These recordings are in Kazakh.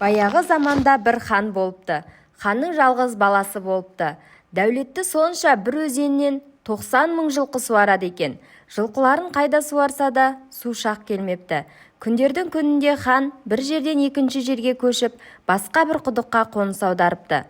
Баяғы заманда бір хан болыпты. Ханның жалғыз баласы болыпты. Дәулетті сонша бір өзеннен 90 мың жылқы суарады екен. Жылқыларын қайда суарса да су шақ келмепті. Күндердің күнінде хан бір жерден екінші жерге көшіп, басқа бір құдыққа қоныс аударыпты.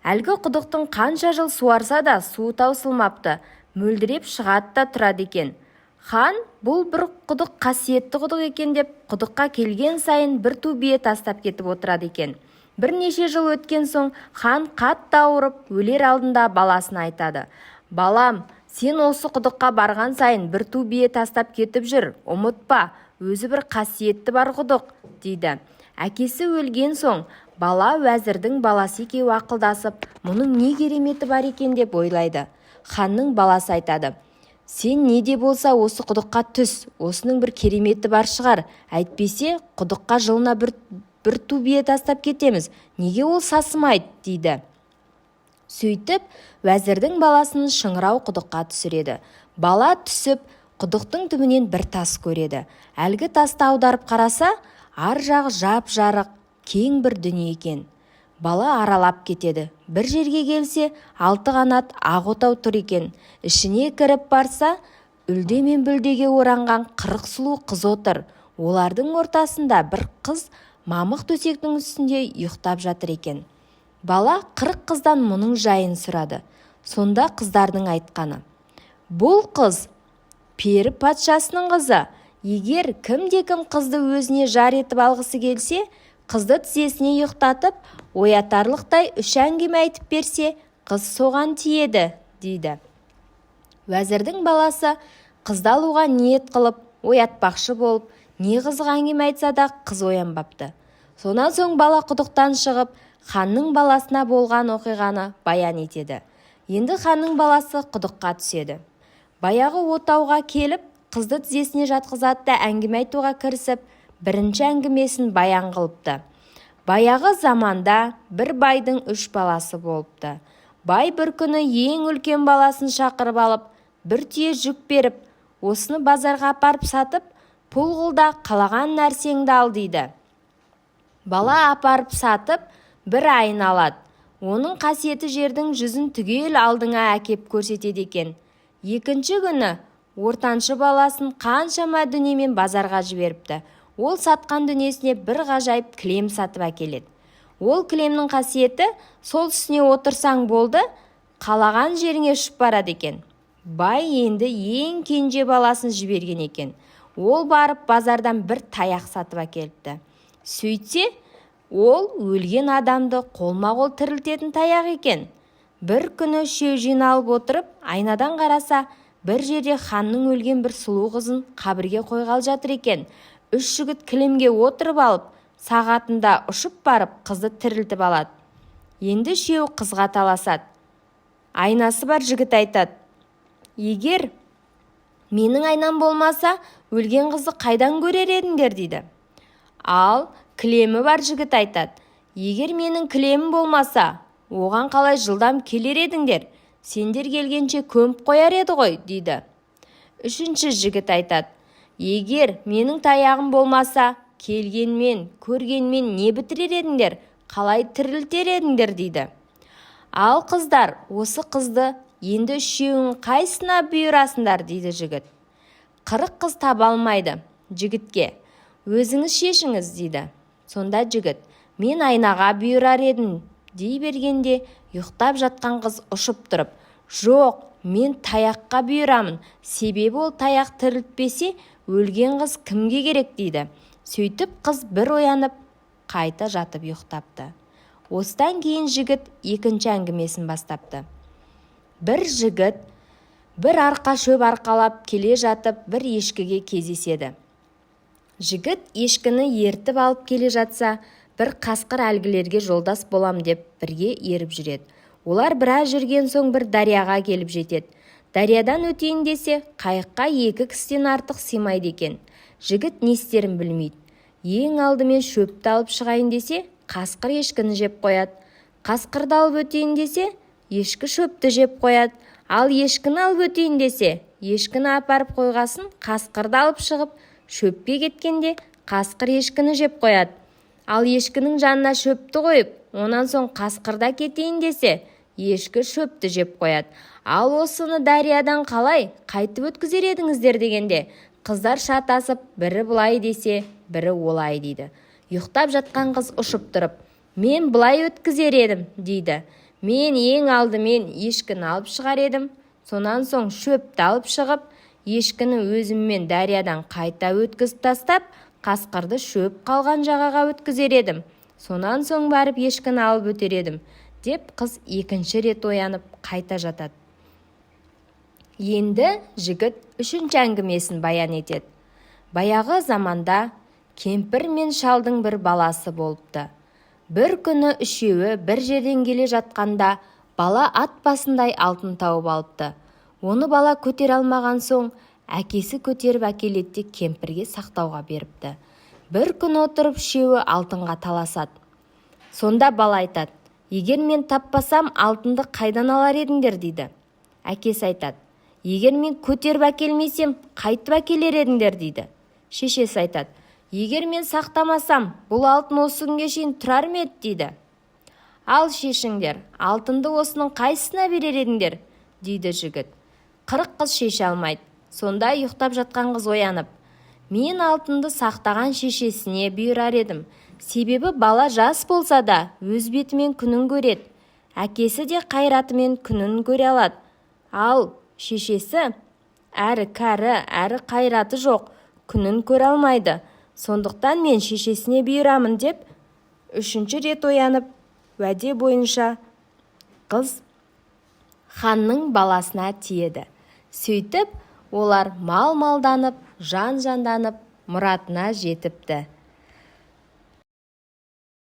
Әлгі құдықтың қанша жыл суарса да суы таусылмапты. Мөлдіреп шығады да тұрады екен. Хан бұл бір құдық қасиетті құдық екен деп, құдыққа келген сайын бір ту бие тастап кетіп отырады екен. Бірнеше жыл өткен соң хан қатты ауырып, өлер алдында баласына айтады: «Балам, сен осы құдыққа барған сайын бір ту бие тастап кетіп жүр, ұмытпа, өзі бір қасиетті бар құдық», дейді. Әкесі өлген соң бала уәзірдің баласы екеуі ақылдасып, мұның не кереметі бар екен деп ойлайды. Ханның баласы айтады: «Сен не де болса осы құдыққа түс, осының бір кереметі бар шығар, әйтпесе құдыққа жылына бір ту бие тастап кетеміз, неге ол сасымайды», дейді. Сөйтіп, уәзірдің баласын шыңырау құдыққа түсіреді. Бала түсіп, құдықтың түбінен бір тас көреді. Әлгі тасты аударып қараса, ар жағы жап-жарық, кең бір дүние екен. Бала аралап кетеді. Бір жерге келсе, 6 қанат ақ отау тұр екен. Ішіне кіріп барса, үлде мен бүлдеге оранған 40 сұлу қыз отыр. Олардың ортасында бір қыз мамық төсектің үстінде ұйықтап жатыр екен. Бала 40 қыздан мұның жайын сұрады. Сонда қыздардың айтқаны: «Бұл қыз пері патшасының қызы. Егер кімде-кім қызды өзіне жар етіп алғысы келсе, қызды тізесіне ұйықтатып, оятарлықтай 3 әңгіме айтып берсе, қыз соған тиеді», дейді. Уәзірдің баласы қызды алуға ниет қылып, оятпақшы болып, не қызық әңгіме айтса да қыз оянбапты. Сонан соң бала құдықтан шығып, ханның баласына болған оқиғаны баян етеді. Енді ханның баласы құдыққа түседі. Баяғы отауға келіп, қызды тізесіне жатқызады да әңгіме айтуға кірісіп, бірінші әңгімесін баян қылыпты. Баяғы заманда бір байдың 3 баласы болыпты. Бай бір күні ең үлкен баласын шақырып алып, бір түйе жүк беріп, осыны базарға апарып сатып, пұл қылда қалаған нәрсеңді ал, дейді. Бала апарып сатып, бір айын алады. Оның қасиеті жердің жүзін түгел алдыңа әкеп көрсетеді екен. Екінші күні ортаншы баласын қаншама дүниемен базарға жіберіпті. Ол сатқан дүниесіне бір ғажайып кілем сатып әкеледі. Ол кілемнің қасиеті сол үстіне отырсаң болды, қалаған жеріңе ұшып барады екен. Бай енді ең кенже баласын жіберген екен. Ол барып базардан бір таяқ сатып әкеліпті. Сөйтсе, ол өлген адамды қолма-қол тірілтетін таяқ екен. Бір күні үшеу жиналып отырып, айнадан қараса, бір жерде ханның өлген бір сұлу қызын қабірге қойғалы жатыр екен. 3 жігіт кілемге отырып алып, сағатында ұшып барып, қызды тірілтіп алады. Енді үшеуі қызға таласады. Айнасы бар жігіт айтады: «Егер менің айнам болмаса, өлген қызды қайдан көрер едіңдер», дейді. Ал кілемі бар жігіт айтады: «Егер менің кілемім болмаса, оған қалай жылдам келер едіңдер? Сендер келгенше көміп қояр еді ғой», дейді. Үшінші жігіт айтады: «Егер менің таяғым болмаса, келгенмен, көргенмен не бітірер едіңдер? Қалай тірілтер едіңдер?» дейді. «Ал қыздар, осы қызды енді үшеуің қайсына бұйырасыңдар?» дейді жігіт. 40 қыз таба алмайды жігітке. «Өзіңіз шешіңіз», дейді. Сонда жігіт: «Мен айнаға бұйырар едім», дей бергенде, ұйықтап жатқан қыз ұшып тұрып: «Жоқ, мен таяққа бұйырамын, себебі ол таяқ тірілтпесе, өлген қыз кімге керек?» дейді. Сөйтіп қыз бір оянып, қайта жатып ұйықтапты. Осыдан кейін жігіт екінші әңгімесін бастапты. Бір жігіт бір арқа шөп арқалап келе жатып, бір ешкіге кездеседі. Жігіт ешкіні ертіп алып келе жатса, бір қасқыр әлгілерге жолдас болам деп бірге еріп жүреді. Олар біраз жүрген соң бір дарияға келіп жетеді. Дариядан өтейін десе, қайыққа 2 кісіден артық сыймайды екен. Жігіт не істерін білмейді. Ең алдымен шөпті алып шығайын десе, қасқыр ешкіні жеп қояды. Қасқырды алып өтейін десе, ешкі шөпті жеп қояды. Ал ешкіні алып өтейін десе, ешкіні апарып қойғасын, қасқырды алып шығып, шөпке кеткенде қасқыр ешкіні жеп қояды. Ал ешкінің жанына шөпті қойып, онан соң қасқырда кетейін десе, ешкі шөпті жеп қояды. Ал осыны дариядан қалай қайтып өткізер едіңіздер дегенде, қыздар шатасып, бірі бұлай десе, бірі олай дейді. Ұйықтап жатқан қыз ұшып тұрып, мен бұлай өткізер едім дейді. Мен ең алдымен ешкіні алып шығар едім. Сонан соң шөпті алып шығып, ешкіні өзіммен дариядан қайта өткізіп тастап, қасқырды шөп қалған жағаға өткізер едім. Сонан соң барып ешкіні алып өтер едім, деп қыз екінші рет оянып қайта жатады. Енді жігіт үшінші әңгімесін баян етеді. Баяғы заманда кемпір мен шалдың бір баласы болыпты. Бір күні үшеуі бір жерден келе жатқанда бала ат басындай алтын тауып алыпты. Оны бала көтер алмаған соң әкесі көтеріп әкеледі де кемпірге сақтауға беріпті. Бір күн отырып үшеуі алтынға таласады. Сонда бала айтады, егер мен таппасам алтынды қайдан алар едіңдер дейді. Әкесі айтады, егер мен көтеріп әкелмесем қайтып әкелер едіңдер дейді. Шешесі айтады, егер мен сақтамасам бұл алтын осы күнге шейін тұрар ма еді дейді. Ал шешіңдер, алтынды осының қайсысына берер едіңдер дейді жігіт. 40 қыз шеше алмайды. Сонда ұйықтап жатқан қыз оянып, мен алтынды сақтаған шешесіне бұйырар едім. Себебі бала жас болса да өз бетімен күнін көреді. Әкесі де қайратымен күнін көре алады. Ал шешесі әрі кәрі, әрі қайраты жоқ, күнін көре алмайды. Сондықтан мен шешесіне бұйырамын деп, үшінші рет оянып, уәде бойынша қыз ханның баласына тиеді. Сөйтіп, олар мал-малданып, жан-жанданып, мұратына жетіпті.